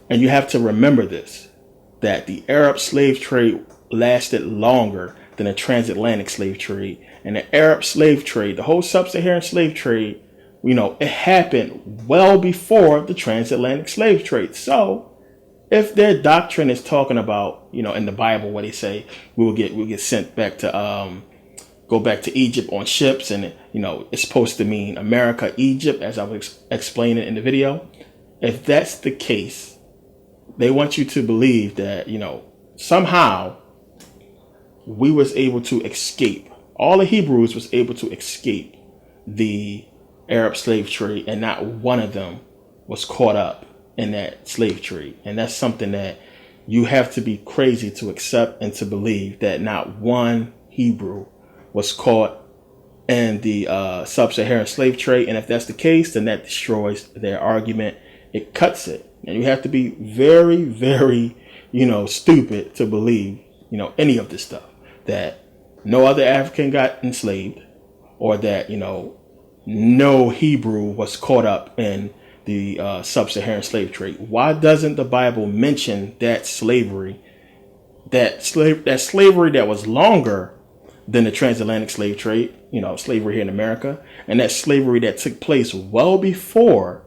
And you have to remember this, that the Arab slave trade lasted longer than the transatlantic slave trade. And the Arab slave trade, the whole sub-Saharan slave trade, it happened well before the transatlantic slave trade. So if their doctrine is talking about, in the Bible, what they say, we'll get sent back to go back to Egypt on ships, and it's supposed to mean America, Egypt, as I was explaining in the video. If that's the case, they want you to believe that somehow we was able to escape. All the Hebrews was able to escape the Arab slave trade, and not one of them was caught up in that slave trade. And that's something that you have to be crazy to accept and to believe, that not one Hebrew was caught in the sub-Saharan slave trade. And if that's the case, then that destroys their argument. It cuts it. And you have to be very, very, stupid to believe, any of this stuff, that no other African got enslaved, or that, no Hebrew was caught up in the sub-Saharan slave trade. Why doesn't the Bible mention that slavery, that slavery that was longer than the transatlantic slave trade, slavery here in America, and that slavery that took place well before,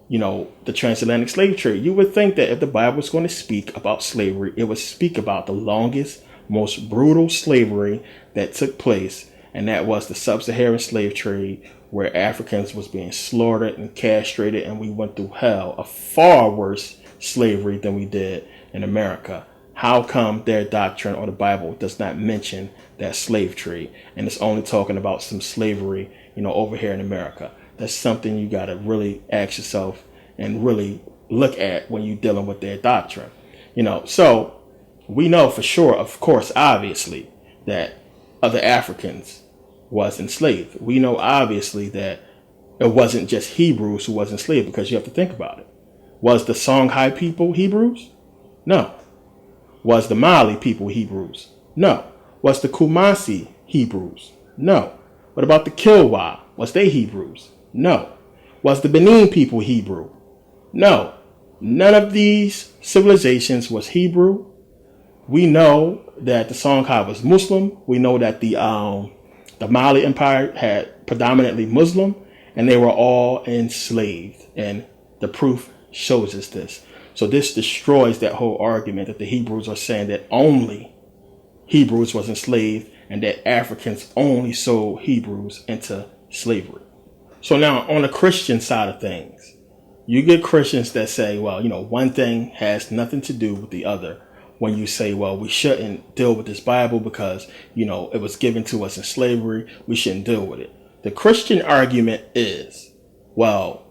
the transatlantic slave trade? You would think that if the Bible was going to speak about slavery, it would speak about the longest, most brutal slavery that took place, and that was the sub-Saharan slave trade, where Africans was being slaughtered and castrated, and we went through hell, a far worse slavery than we did in America. How come their doctrine or the Bible does not mention that slave trade, and it's only talking about some slavery, over here in America? That's something you got to really ask yourself and really look at when you're dealing with their doctrine. So we know for sure, of course, obviously, that other Africans was enslaved. We know obviously that it wasn't just Hebrews who was enslaved, because you have to think about it. Was the Songhai people Hebrews? No. Was the Mali people Hebrews? No. Was the Kumasi Hebrews? No. What about the Kilwa? Was they Hebrews? No. Was the Benin people Hebrew? No. None of these civilizations was Hebrew. We know that the Songhai was Muslim. We know that the Mali Empire had predominantly Muslim, and they were all enslaved. And the proof shows us this. So this destroys that whole argument that the Hebrews are saying that only Hebrews was enslaved, and that Africans only sold Hebrews into slavery. So now on the Christian side of things, you get Christians that say, well, one thing has nothing to do with the other. When you say, well, we shouldn't deal with this Bible because, it was given to us in slavery, we shouldn't deal with it. The Christian argument is, well,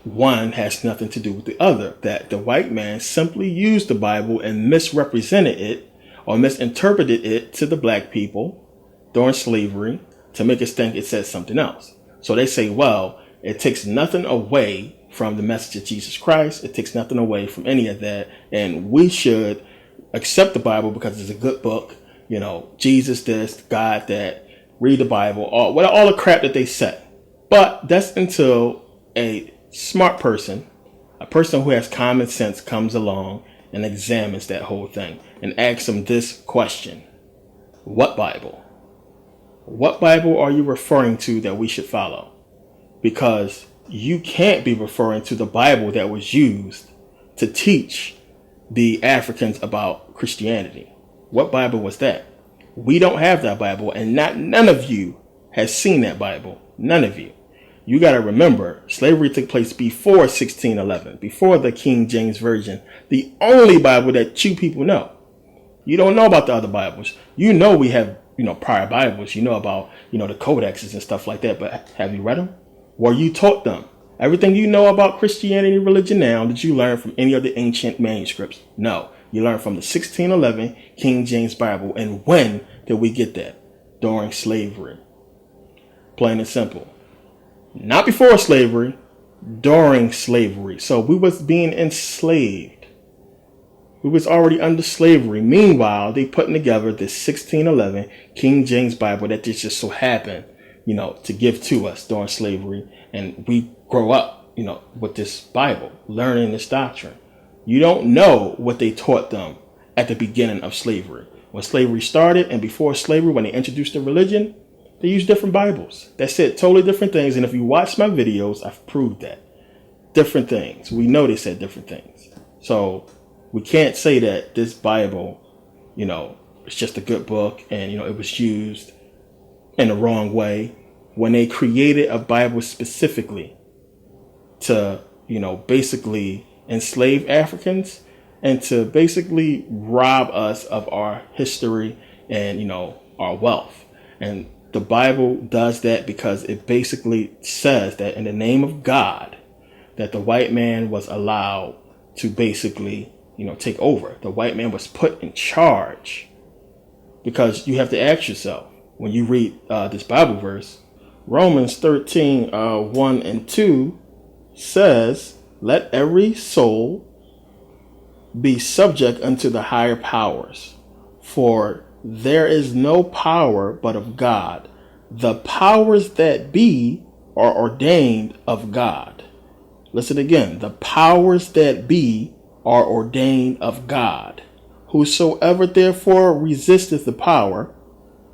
one has nothing to do with the other, that the white man simply used the Bible and misrepresented it or misinterpreted it to the black people during slavery to make us think it said something else. So they say, well, it takes nothing away from the message of Jesus Christ. It takes nothing away from any of that. And we should accept the Bible because it's a good book. Jesus this, God that, read the Bible, all the crap that they say. But that's until a smart person, a person who has common sense, comes along and examines that whole thing and asks them this question: what Bible? What Bible are you referring to that we should follow? Because you can't be referring to the Bible that was used to teach the Africans about Christianity. What Bible was that? We don't have that Bible, and none of you has seen that Bible. None of you. You got to remember, slavery took place before 1611, before the King James Version, the only Bible that you people know. You don't know about the other Bibles. We have, prior Bibles. You know about, the codexes and stuff like that, but have you read them? Were you taught them? Everything you know about Christianity religion now, did you learn from any of the ancient manuscripts? No. You learned from the 1611 King James Bible. And when did we get that? During slavery. Plain and simple. Not before slavery, during slavery. So we was being enslaved. We was already under slavery. Meanwhile, they putting together this 1611 King James Bible that just so happened, to give to us during slavery. And we grow up, with this Bible, learning this doctrine. You don't know what they taught them at the beginning of slavery. When slavery started and before slavery, when they introduced the religion, they used different Bibles that said totally different things. And if you watch my videos, I've proved that. Different things. We know they said different things. So we can't say that this Bible, it's just a good book and, it was used in the wrong way. When they created a Bible specifically to, basically enslave Africans and to basically rob us of our history and, our wealth. And the Bible does that because it basically says that in the name of God, that the white man was allowed to basically, take over. The white man was put in charge. Because you have to ask yourself, when you read this Bible verse, Romans 13, 1 and 2 says, let every soul be subject unto the higher powers, for there is no power but of God. The powers that be are ordained of God. Listen again. The powers that be are ordained of God. Whosoever therefore resisteth the power,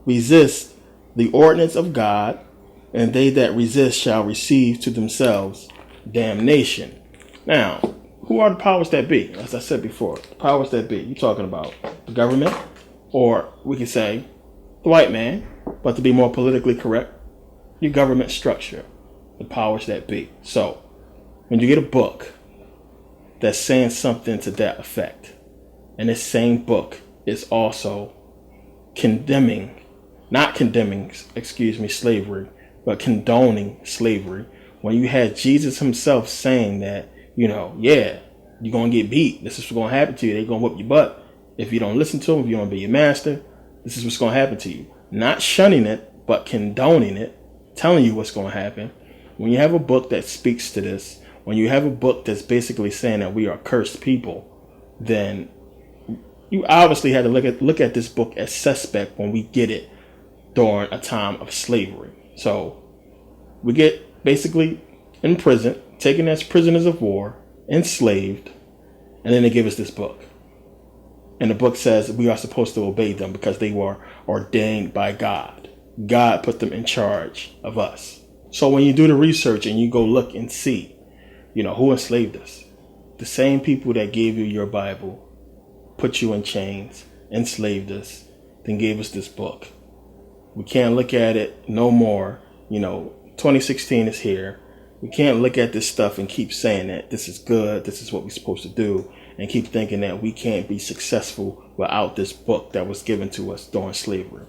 resist the ordinance of God, and they that resist shall receive to themselves damnation. Now, who are the powers that be? As I said before, the powers that be. You're talking about the government, or we could say the white man, but to be more politically correct, your government structure, the powers that be. So, when you get a book that's saying something to that effect, and this same book is also not condemning, slavery, but condoning slavery. When you had Jesus himself saying that, you're going to get beat. This is what's going to happen to you. They're going to whoop your butt. If you don't listen to them, if you don't be your master, this is what's going to happen to you. Not shunning it, but condoning it, telling you what's going to happen. When you have a book that speaks to this, when you have a book that's basically saying that we are cursed people, then you obviously had to look at this book as suspect when we get it during a time of slavery. So we get basically in prison, taken as prisoners of war, enslaved, and then they give us this book. And the book says we are supposed to obey them because they were ordained by God. God put them in charge of us. So when you do the research and you go look and see, who enslaved us? The same people that gave you your Bible, put you in chains, enslaved us, then gave us this book. We can't look at it no more. 2016 is here. We can't look at this stuff and keep saying that this is good, this is what we're supposed to do, and keep thinking that we can't be successful without this book that was given to us during slavery.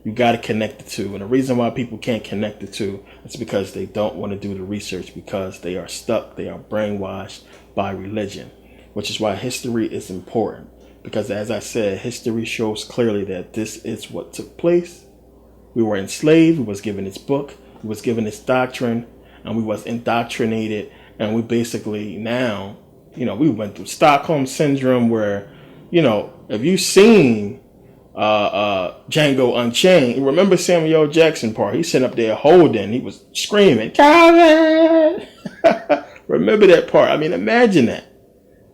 You got to connect the two. And the reason why people can't connect the two is because they don't want to do the research, because they are stuck, they are brainwashed by religion, which is why history is important. Because as I said, history shows clearly that this is what took place. We were enslaved, we was given this book, we was given this doctrine, and we was indoctrinated, and we basically now, we went through Stockholm Syndrome where, if you've seen Django Unchained, remember Samuel L. Jackson part, he's sitting up there holding, he was screaming, Calvin! Remember that part? I mean, imagine that.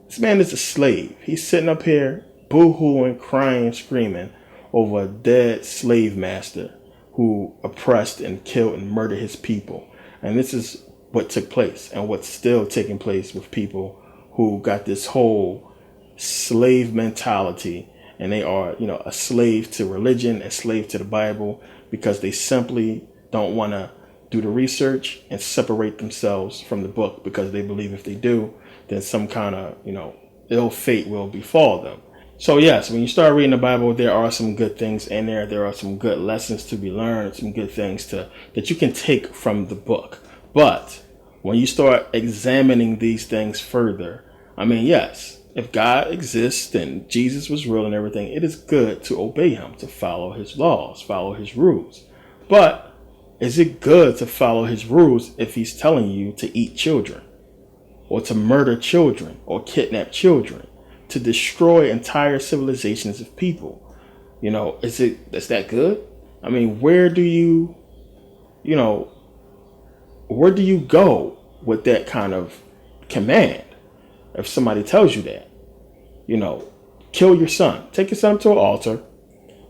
This man is a slave. He's sitting up here boo-hooing, crying, screaming over a dead slave master who oppressed and killed and murdered his people. And this is what took place and what's still taking place with people who got this whole slave mentality, and they are, a slave to religion, a slave to the Bible, because they simply don't want to do the research and separate themselves from the book, because they believe if they do, then some kind of, ill fate will befall them. So yes, when you start reading the Bible, there are some good things in there. There are some good lessons to be learned, some good things that you can take from the book. But when you start examining these things further, yes, if God exists and Jesus was real and everything, it is good to obey him, to follow his laws, follow his rules. But is it good to follow his rules if he's telling you to eat children, or to murder children, or kidnap children, to destroy entire civilizations of people? Is that good? Where do you go with that kind of command? if somebody tells you that, kill your son. Take your son to an altar,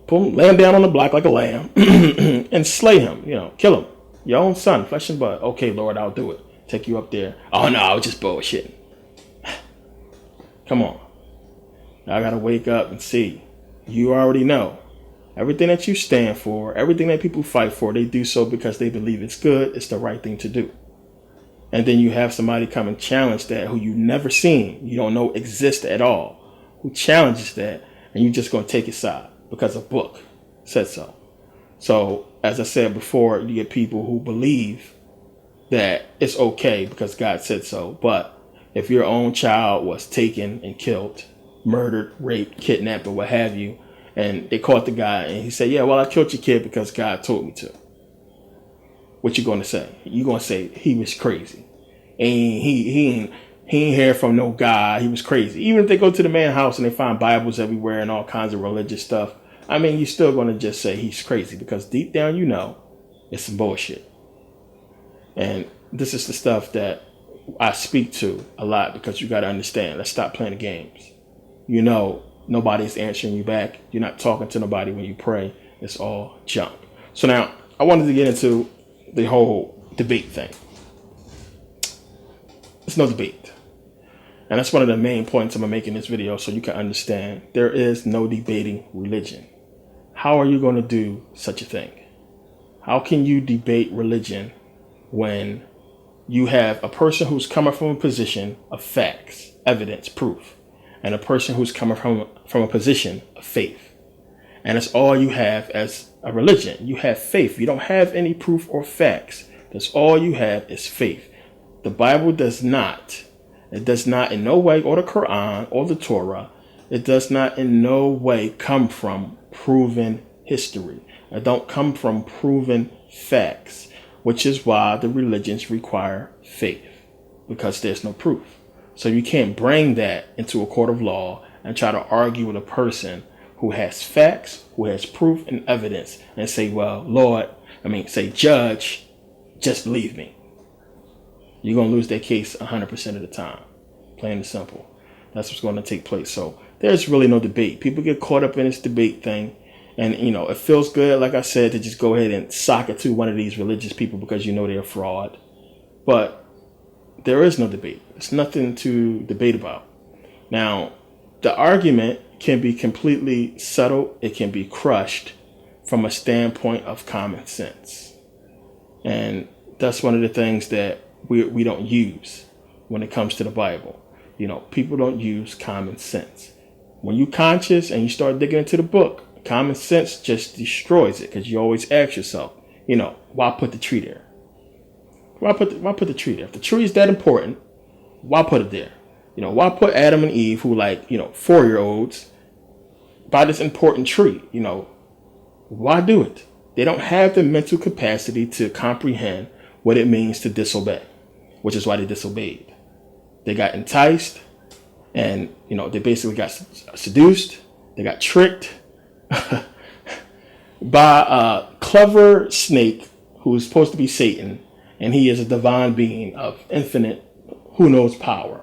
pull him, lay him down on the block like a lamb, and slay him. Kill him. Your own son, flesh and blood. Okay, Lord, I'll do it. Take you up there. Oh no, I was just bullshitting. Come on. I gotta wake up and see. You already know. Everything that you stand for, everything that people fight for, they do so because they believe it's good, it's the right thing to do. And then you have somebody come and challenge that who you never seen, you don't know exists at all, who challenges that, and you're just going to take his side because a book said so. So, as I said before, you get people who believe that it's okay because God said so. But if your own child was taken and killed, murdered, raped, kidnapped, or what have you, and they caught the guy and he said, yeah, well, I killed your kid because God told me to. What you going to say? You going to say he was crazy. And he ain't hear from no God. He was crazy. Even if they go to the man's house and they find Bibles everywhere and all kinds of religious stuff, I mean, you're still going to just say he's crazy because deep down, it's some bullshit. And this is the stuff that I speak to a lot because you got to understand. Let's stop playing the games. Nobody's answering you back. You're not talking to nobody when you pray. It's all junk. So now I wanted to get into the whole debate thing. There's no debate. And that's one of the main points I'm making in this video so you can understand there is no debating religion. How are you going to do such a thing? How can you debate religion when you have a person who's coming from a position of facts, evidence, proof, and a person who's coming from a position of faith? And it's all you have as a religion. You have faith. You don't have any proof or facts. That's all you have is faith. The Bible does not in no way, or the Quran or the Torah, it does not in no way come from proven history. It don't come from proven facts, which is why the religions require faith, because there's no proof. So you can't bring that into a court of law and try to argue with a person who has facts, who has proof and evidence, and say, well, judge, just believe me. You're going to lose that case 100% of the time. Plain and simple. That's what's going to take place. So there's really no debate. People get caught up in this debate thing. And, it feels good, like I said, to just go ahead and sock it to one of these religious people because they're a fraud. But there is no debate. There's nothing to debate about. Now, the argument can be completely settled. It can be crushed from a standpoint of common sense. And that's one of the things that we don't use when it comes to the Bible. People don't use common sense. When you're conscious and you start digging into the book, common sense just destroys it because you always ask yourself, why put the tree there? Why put the tree there? If the tree is that important, why put it there? Why put Adam and Eve, who 4-year-olds, by this important tree? Why do it? They don't have the mental capacity to comprehend what it means to disobey, which is why they disobeyed. They got enticed and, they basically got seduced. They got tricked by a clever snake who is supposed to be Satan. And he is a divine being of infinite, who knows, power.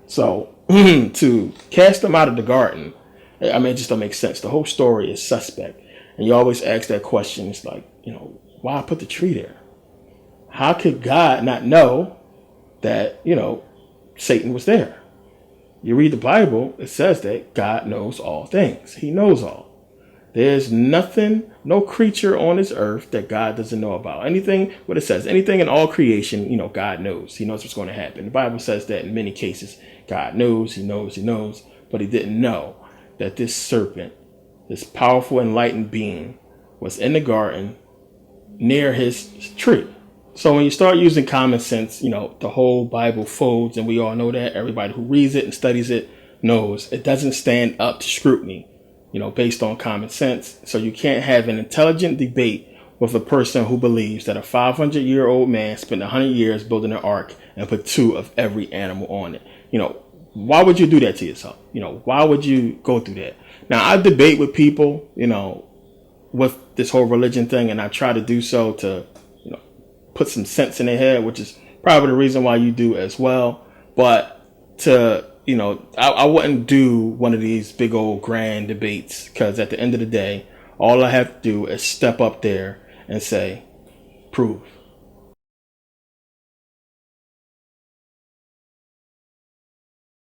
So to cast them out of the garden, it just don't make sense. The whole story is suspect. And you always ask that question. It's like, why put the tree there? How could God not know that, Satan was there? You read the Bible, it says that God knows all things. He knows all. There's nothing, no creature on this earth that God doesn't know about. Anything, what it says, anything in all creation, God knows. He knows what's going to happen. The Bible says that in many cases, God knows, he knows, but he didn't know that this serpent, this powerful enlightened being, was in the garden near his tree. So when you start using common sense, the whole Bible folds, and we all know that. Everybody who reads it and studies it knows it doesn't stand up to scrutiny, based on common sense. So you can't have an intelligent debate with a person who believes that a 500-year-old man spent 100 years building an ark and put 2 of every animal on it. Why would you do that to yourself? Why would you go through that? Now, I debate with people, with this whole religion thing, and I try to do so to put some sense in their head, which is probably the reason why you do as well. But to you know, I wouldn't do one of these big old grand debates, because at the end of the day, all I have to do is step up there and say, prove.